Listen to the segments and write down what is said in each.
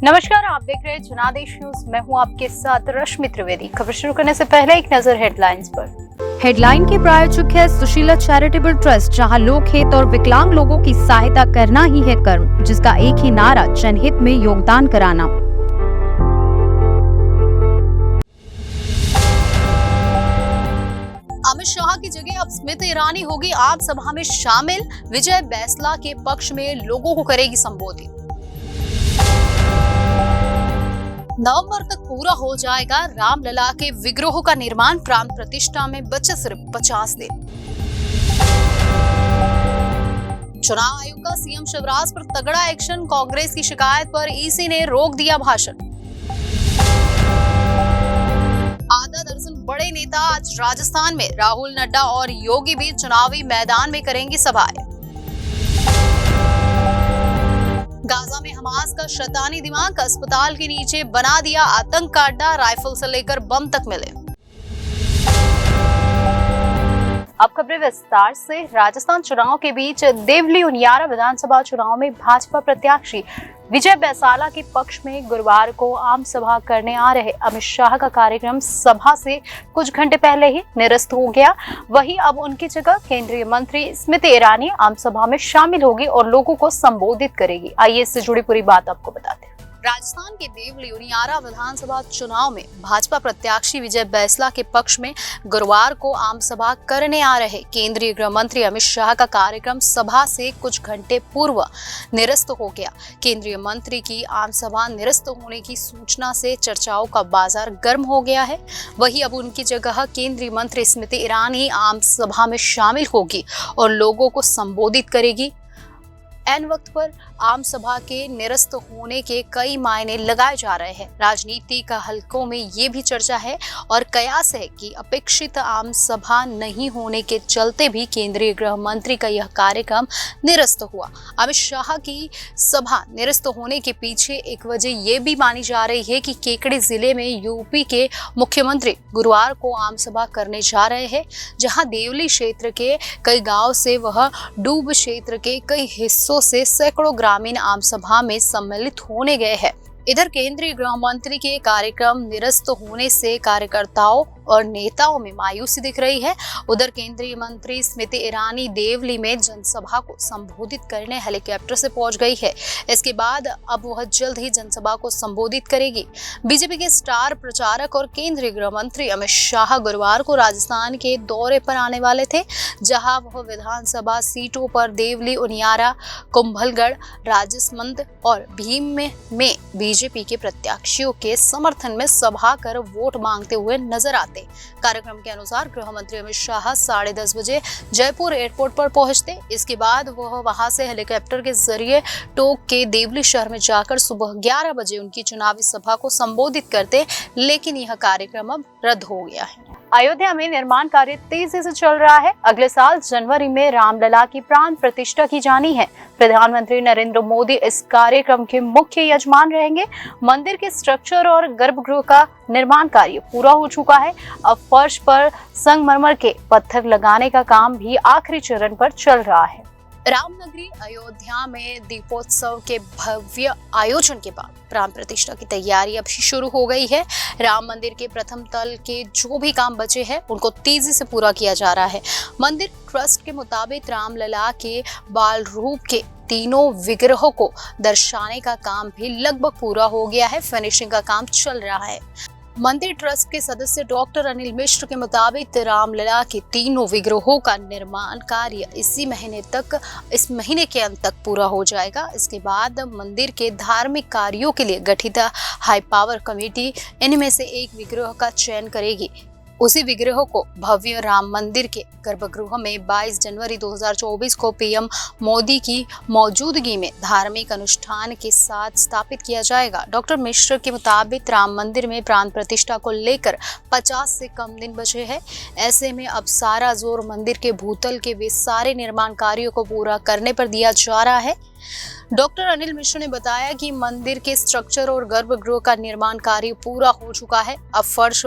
नमस्कार, आप देख रहे हैं जनादेश न्यूज। मैं हूं आपके साथ रश्मि त्रिवेदी। खबर शुरू करने से पहले एक नजर हेडलाइंस पर। हेडलाइन के प्रायोजक है सुशीला चैरिटेबल ट्रस्ट, जहां लोक हित और विकलांग लोगों की सहायता करना ही है कर्म, जिसका एक ही नारा जनहित में योगदान कराना। अमित शाह की जगह अब स्मृति ईरानी होगी आम सभा में शामिल। विजय बैसला के पक्ष में लोगों को करेगी संबोधित। नवंबर तक पूरा हो जाएगा रामलला के विग्रहों का निर्माण। प्राण प्रतिष्ठा में बचे सिर्फ 50 दिन। चुनाव आयोग का सीएम शिवराज पर तगड़ा एक्शन। कांग्रेस की शिकायत पर ईसी ने रोक दिया भाषण। आधा दर्जन बड़े नेता आज राजस्थान में राहुल, नड्डा और योगी भी चुनावी मैदान में करेंगी सभाएं। गाजा में हमास का शैतानी दिमाग, अस्पताल के नीचे बना दिया आतंक का अड्डा। राइफल से लेकर बम तक मिले। अब खबरें विस्तार से। राजस्थान चुनाव के बीच देवली उनियारा विधानसभा चुनाव में भाजपा प्रत्याशी विजय बैसाला के पक्ष में गुरुवार को आम सभा करने आ रहे अमित शाह का कार्यक्रम सभा से कुछ घंटे पहले ही निरस्त हो गया। वहीं अब उनकी जगह केंद्रीय मंत्री स्मृति ईरानी आम सभा में शामिल होगी और लोगों को संबोधित करेगी। आइए इससे जुड़ी पूरी बात आपको बताते हैं। राजस्थान के देवली उनियारा विधानसभा चुनाव में भाजपा प्रत्याशी विजय बैसला के पक्ष में गुरुवार को आम सभा करने आ रहे केंद्रीय गृह मंत्री अमित शाह का कार्यक्रम सभा से कुछ घंटे पूर्व निरस्त हो गया। केंद्रीय मंत्री की आम सभा निरस्त होने की सूचना से चर्चाओं का बाजार गर्म हो गया है। वहीं अब उनकी जगह केंद्रीय मंत्री स्मृति ईरानी आम सभा में शामिल होगी और लोगों को संबोधित करेगी। ऐन वक्त पर आम सभा के निरस्त होने के कई मायने लगाए जा रहे हैं। राजनीति का हलकों में ये भी चर्चा है और कयास है कि अपेक्षित आम सभा नहीं होने के चलते भी केंद्रीय गृह मंत्री का यह कार्यक्रम निरस्त हुआ। अमित शाह की सभा निरस्त होने के पीछे एक वजह ये भी मानी जा रही है कि केकड़ी जिले में यूपी के मुख्यमंत्री गुरुवार को आम सभा करने जा रहे हैं, जहां देवली क्षेत्र के कई गांव से वह डूब क्षेत्र के कई हिस्सों से सैकड़ों ग्रामीण आम सभा में सम्मिलित होने गए हैं। इधर केंद्रीय गृह मंत्री के कार्यक्रम निरस्त होने से कार्यकर्ताओं और नेताओं में मायूसी दिख रही है। उधर केंद्रीय मंत्री स्मृति ईरानी देवली में जनसभा को संबोधित करने हेलीकॉप्टर से पहुंच गई है। इसके बाद अब वह जल्द ही जनसभा को संबोधित करेगी। बीजेपी के स्टार प्रचारक और केंद्रीय गृह मंत्री अमित शाह गुरुवार को राजस्थान के दौरे पर आने वाले थे, जहां वह विधानसभा सीटों पर देवली, उनियारा, कुंभलगढ़, राजसमंद और भीम में बीजेपी के प्रत्याशियों के समर्थन में सभा कर वोट मांगते हुए नजर आते। कार्यक्रम के अनुसार गृह मंत्री अमित शाह 10:30 बजे जयपुर एयरपोर्ट पर पहुंचते। इसके बाद वह वहां से हेलीकॉप्टर के जरिए टोक के देवली शहर में जाकर सुबह 11 बजे उनकी चुनावी सभा को संबोधित करते, लेकिन यह कार्यक्रम अब रद्द हो गया है। अयोध्या में निर्माण कार्य तेजी से चल रहा है। अगले साल जनवरी में रामलला की प्राण प्रतिष्ठा की जानी है। प्रधानमंत्री नरेंद्र मोदी इस कार्यक्रम के मुख्य यजमान रहेंगे। मंदिर के स्ट्रक्चर और गर्भगृह का निर्माण कार्य पूरा हो चुका है। अब फर्श पर संगमरमर के पत्थर लगाने का काम भी आखिरी चरण पर चल रहा है। रामनगरी अयोध्या में दीपोत्सव के भव्य आयोजन के बाद प्राण प्रतिष्ठा की तैयारी अभी शुरू हो गई है। राम मंदिर के प्रथम तल के जो भी काम बचे हैं उनको तेजी से पूरा किया जा रहा है। मंदिर ट्रस्ट के मुताबिक रामलला के बाल रूप के तीनों विग्रहों को दर्शाने का काम भी लगभग पूरा हो गया है। फिनिशिंग का काम चल रहा है। मंदिर ट्रस्ट के सदस्य डॉक्टर अनिल मिश्र के मुताबिक रामलला के तीनों विग्रहों का निर्माण कार्य इस महीने के अंत तक पूरा हो जाएगा। इसके बाद मंदिर के धार्मिक कार्यों के लिए गठित हाई पावर कमेटी इनमें से एक विग्रह का चयन करेगी। उसी विग्रह को भव्य राम मंदिर के गर्भगृह में 22 जनवरी 2024 को पीएम मोदी की मौजूदगी में धार्मिक अनुष्ठान के साथ स्थापित किया जाएगा। डॉक्टर मिश्र के मुताबिक राम मंदिर में प्राण प्रतिष्ठा को लेकर 50 से कम दिन बचे हैं। ऐसे में अब सारा जोर मंदिर के भूतल के वे सारे निर्माण कार्यों को पूरा करने पर दिया जा रहा है। डॉक्टर अनिल मिश्र ने बताया कि मंदिर के स्ट्रक्चर और गर्भगृह का निर्माण कार्य पूरा हो चुका है। अब फर्श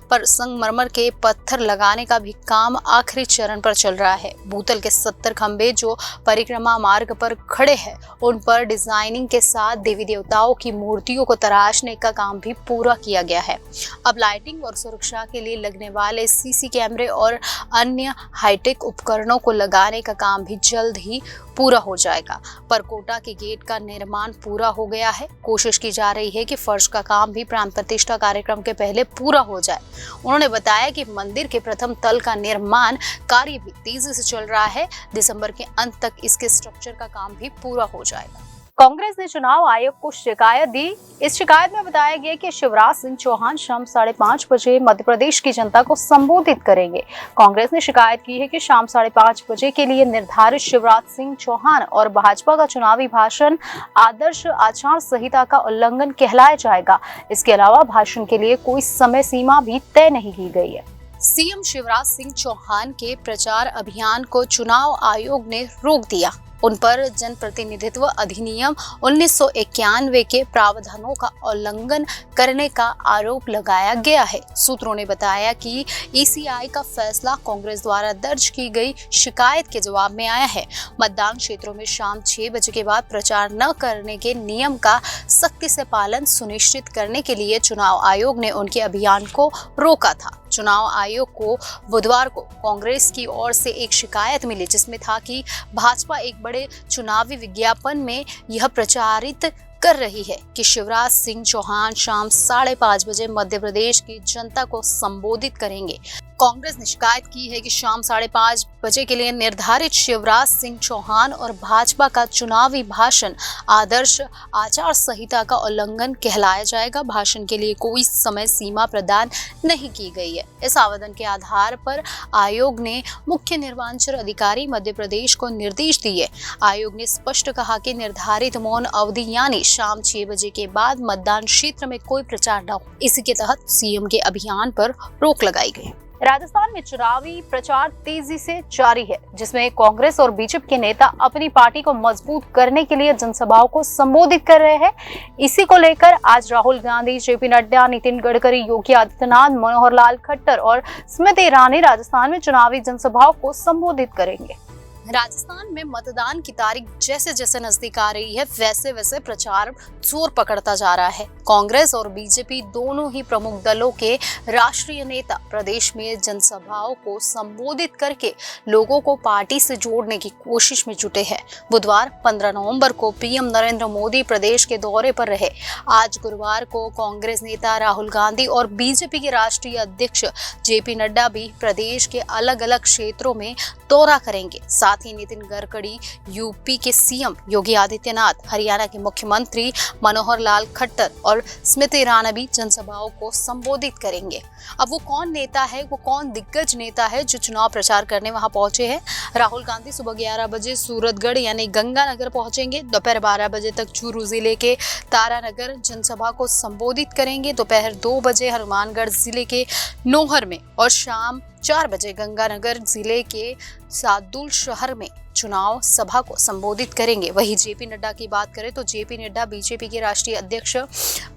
पर संगमरमर के पत्थर लगाने का भी काम आखिरी चरण पर चल रहा है। भूतल के 70 खंभे जो परिक्रमा मार्ग पर खड़े हैं, उन पर डिजाइनिंग के साथ देवी देवताओं की मूर्तियों को तराशने का काम भी पूरा किया गया है। अब लाइटिंग और सुरक्षा के लिए लगने वाले सीसी कैमरे और अन्य हाईटेक उपकरणों को लगाने का काम भी जल्द ही पूरा हो जाएगा। परकोटा के गेट का निर्माण पूरा हो गया है। कोशिश की जा रही है कि फर्श का काम भी प्राण प्रतिष्ठा कार्यक्रम के पहले पूरा हो जाए। उन्होंने बताया कि मंदिर के प्रथम तल का निर्माण कार्य भी तेजी से चल रहा है। दिसंबर के अंत तक इसके स्ट्रक्चर का काम भी पूरा हो जाएगा। कांग्रेस ने चुनाव आयोग को शिकायत दी। इस शिकायत में बताया गया कि शिवराज सिंह चौहान शाम 5:30 बजे मध्य प्रदेश की जनता को संबोधित करेंगे। कांग्रेस ने शिकायत की है कि शाम 5:30 बजे के लिए निर्धारित शिवराज सिंह चौहान और भाजपा का चुनावी भाषण आदर्श आचार संहिता का उल्लंघन कहलाया जाएगा। इसके अलावा भाषण के लिए कोई समय सीमा भी तय नहीं की गई है। सीएम शिवराज सिंह चौहान के प्रचार अभियान को चुनाव आयोग ने रोक दिया। उन पर जनप्रतिनिधित्व अधिनियम 1991 के प्रावधानों का उल्लंघन करने का आरोप लगाया गया है। सूत्रों ने बताया कि ईसीआई का फैसला कांग्रेस द्वारा दर्ज की गई शिकायत के जवाब में आया है। मतदान क्षेत्रों में शाम 6 बजे के बाद प्रचार न करने के नियम का सख्ती से पालन सुनिश्चित करने के लिए चुनाव आयोग ने उनके अभियान को रोका था। चुनाव आयोग को बुधवार को कांग्रेस की ओर से एक शिकायत मिली, जिसमें था कि भाजपा एक बड़े चुनावी विज्ञापन में यह प्रचारित कर रही है कि शिवराज सिंह चौहान शाम 5:30 बजे मध्य प्रदेश की जनता को संबोधित करेंगे। कांग्रेस ने शिकायत की है कि शाम 5:30 बजे के लिए निर्धारित शिवराज सिंह चौहान और भाजपा का चुनावी भाषण आदर्श आचार संहिता का उल्लंघन कहलाया जाएगा। भाषण के लिए कोई समय सीमा प्रदान नहीं की गई है। इस आवेदन के आधार पर आयोग ने मुख्य निर्वाचन अधिकारी मध्य प्रदेश को निर्देश दिए। आयोग ने स्पष्ट कहा कि निर्धारित मौन अवधि यानी शाम 6 बजे के बाद मतदान क्षेत्र में कोई प्रचार न हो। इसी के तहत सीएम के अभियान पर रोक लगाई गई। राजस्थान में चुनावी प्रचार तेजी से जारी है, जिसमें कांग्रेस और बीजेपी के नेता अपनी पार्टी को मजबूत करने के लिए जनसभाओं को संबोधित कर रहे हैं। इसी को लेकर आज राहुल गांधी, जेपी नड्डा, नितिन गडकरी, योगी आदित्यनाथ, मनोहर लाल खट्टर और स्मृति ईरानी राजस्थान में चुनावी जनसभाओं को संबोधित करेंगे। राजस्थान में मतदान की तारीख जैसे जैसे नजदीक आ रही है, वैसे वैसे प्रचार जोर पकड़ता जा रहा है। कांग्रेस और बीजेपी दोनों ही प्रमुख दलों के राष्ट्रीय नेता प्रदेश में जनसभाओं को संबोधित करके लोगों को पार्टी से जोड़ने की कोशिश में जुटे हैं। बुधवार 15 नवंबर को पीएम नरेंद्र मोदी प्रदेश के दौरे पर रहे। आज गुरुवार को कांग्रेस नेता राहुल गांधी और बीजेपी के राष्ट्रीय अध्यक्ष जेपी नड्डा भी प्रदेश के अलग अलग क्षेत्रों में दौरा करेंगे। साथ ही नितिन गडकरी, यूपी के सीएम योगी आदित्यनाथ, हरियाणा के मुख्यमंत्री मनोहर लाल खट्टर और स्मृति ईरानी भी जनसभाओं को संबोधित करेंगे। अब वो कौन नेता है, वो कौन दिग्गज नेता है जो चुनाव प्रचार करने वहां पहुंचे हैं? राहुल गांधी सुबह 11 बजे सूरतगढ़ यानी गंगानगर पहुंचेंगे। दोपहर 12 बजे तक चूरू जिले के तारानगर जनसभा को संबोधित करेंगे। दोपहर 2 बजे हनुमानगढ़ जिले के नोहर में और शाम 4 बजे गंगानगर जिले के सादुल शहर में चुनाव सभा को संबोधित करेंगे। वहीं जेपी नड्डा की बात करें तो जेपी नड्डा बीजेपी के राष्ट्रीय अध्यक्ष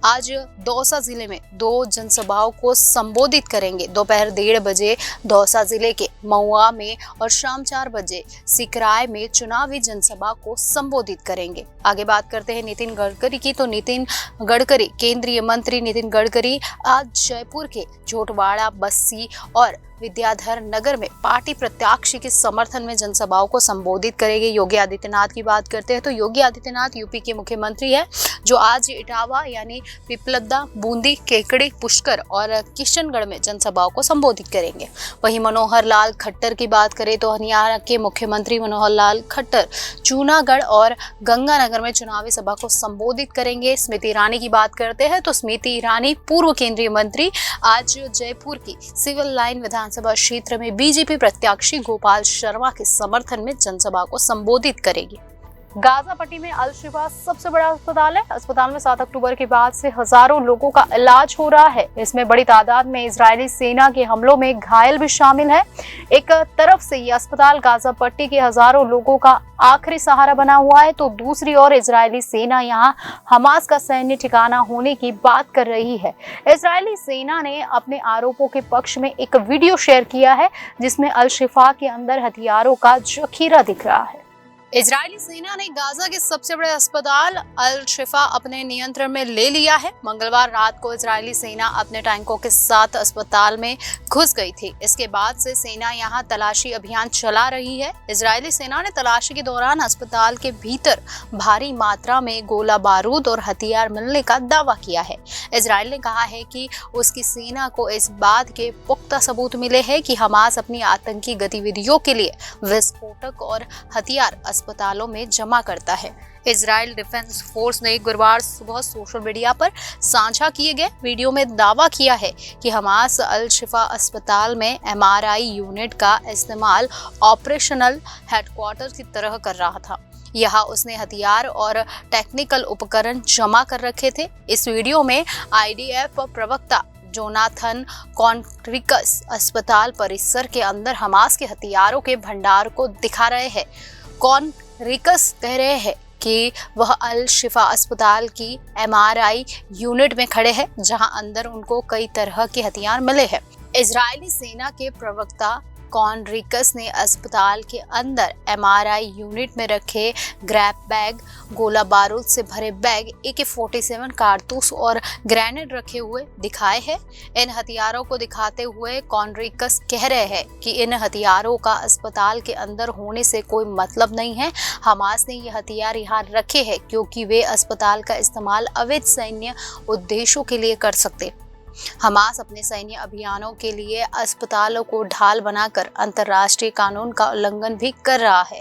आज दौसा जिले में 2 जनसभाओं को संबोधित करेंगे। दोपहर 1:30 बजे दौसा जिले के महुआ में और शाम 4 बजे सिकराय में चुनावी जनसभा को संबोधित करेंगे। आगे बात करते हैं नितिन गडकरी की, तो नितिन गडकरी, केंद्रीय मंत्री नितिन गडकरी आज जयपुर के झोटवाड़ा, बस्सी और विद्याधर नगर में पार्टी प्रत्याशी के समर्थन में जनसभाओं को संबोधित करेंगे। योगी आदित्यनाथ की बात करते हैं तो योगी आदित्यनाथ यूपी के मुख्यमंत्री है, जो आज इटावा यानी पिपलदा, बूंदी, केकड़ी, पुष्कर और किशनगढ़ में जनसभाओं को संबोधित करेंगे। वहीं मनोहर लाल खट्टर की बात करें तो हरियाणा के मुख्यमंत्री मनोहर लाल खट्टर जूनागढ़ और गंगानगर में चुनावी सभा को संबोधित करेंगे। स्मृति ईरानी की बात करते हैं तो स्मृति ईरानी पूर्व केंद्रीय मंत्री आज जयपुर की सिविल लाइन विधानसभा क्षेत्र में बीजेपी प्रत्याशी गोपाल शर्मा के समर्थन में जनसभा को संबोधित करेगी। गाजा पट्टी में अल शिफा सबसे बड़ा अस्पताल है। अस्पताल में 7 अक्टूबर के बाद से हजारों लोगों का इलाज हो रहा है। इसमें बड़ी तादाद में इजरायली सेना के हमलों में घायल भी शामिल है। एक तरफ से ये अस्पताल गाजा पट्टी के हजारों लोगों का आखिरी सहारा बना हुआ है, तो दूसरी ओर इजरायली सेना यहाँ हमास का सैन्य ठिकाना होने की बात कर रही है। इजरायली सेना ने अपने आरोपों के पक्ष में एक वीडियो शेयर किया है, जिसमें अल शिफा के अंदर हथियारों का जखीरा दिख रहा है। इजरायली सेना ने गाजा के सबसे बड़े अस्पताल अल शिफा अपने नियंत्रण में ले लिया है। मंगलवार रात को इजरायली सेना अपने टैंकों के साथ अस्पताल में घुस गई थी। इसके बाद से सेना यहां तलाशी अभियान चला रही है। इजरायली सेना ने तलाशी के दौरान अस्पताल के भीतर भारी मात्रा में गोला बारूद और हथियार मिलने का दावा किया है। इजरायल ने कहा है कि उसकी सेना को इस बात के पुख्ता सबूत मिले हैं कि हमास अपनी आतंकी गतिविधियों के लिए विस्फोटक और हथियार अस्पतालों में जमा करता है। इजराइल डिफेंस फोर्स ने गुरुवार सुबह सोशल मीडिया पर साझा किए गए वीडियो में दावा किया है कि हमास अल शिफा अस्पताल में MRI यूनिट का इस्तेमाल ऑपरेशनल हेडक्वार्टर की तरह कर रहा था। यहाँ उसने हथियार और टेक्निकल उपकरण जमा कर रखे थे। इस वीडियो में IDF प्रवक्ता जोनाथन कॉन्ट्रिकस अस्पताल परिसर के अंदर हमास के हथियारों के भंडार को दिखा रहे हैं। कॉन्ट्रिकस कह रहे हैं कि वह अल शिफा अस्पताल की MRI यूनिट में खड़े हैं, जहां अंदर उनको कई तरह के हथियार मिले हैं। इजरायली सेना के प्रवक्ता कॉन्ट्रिकस ने अस्पताल के अंदर MRI यूनिट में रखे ग्रैप बैग, गोला बारूद से भरे बैग, AK-47 कारतूस और ग्रेनेड रखे हुए दिखाए हैं। इन हथियारों को दिखाते हुए कॉन्ट्रिकस कह रहे हैं कि इन हथियारों का अस्पताल के अंदर होने से कोई मतलब नहीं है। हमास ने ये हथियार यहाँ रखे हैं क्योंकि वे अस्पताल का इस्तेमाल अवैध सैन्य उद्देश्यों के लिए कर सकते। हमास अपने सैन्य अभियानों के लिए अस्पतालों को ढाल बनाकर अंतर्राष्ट्रीय कानून का उल्लंघन भी कर रहा है।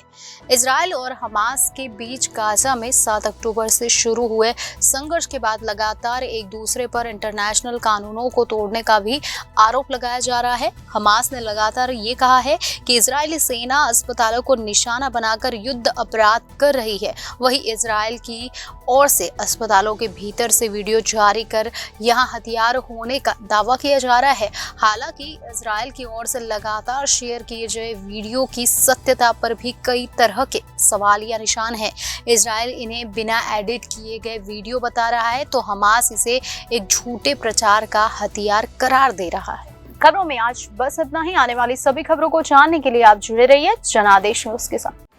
इजराइल और हमास के बीच गाजा में 7 अक्टूबर से शुरू हुए संघर्ष के बाद लगातार एक दूसरे पर इंटरनेशनल कानूनों को तोड़ने का भी आरोप लगाया जा रहा है। हमास ने लगातार ये कहा है कि इजरायली सेना अस्पतालों को निशाना बनाकर युद्ध अपराध कर रही है। वहीं इजराइल की ओर से अस्पतालों के भीतर से वीडियो जारी कर यहाँ हथियार होने का दावा किया जा रहा है। हालांकि इजराइल की ओर से लगातार शेयर किए गए वीडियो की सत्यता पर भी कई तरह के सवालिया निशान हैं। इजराइल इन्हें बिना एडिट किए गए वीडियो बता रहा है, तो हमास इसे एक झूठे प्रचार का हथियार करार दे रहा है। खबरों में आज बस इतना ही। आने वाली सभी खबरों को जानने के लिए आप जुड़े रहिए जनादेश न्यूज़ के साथ।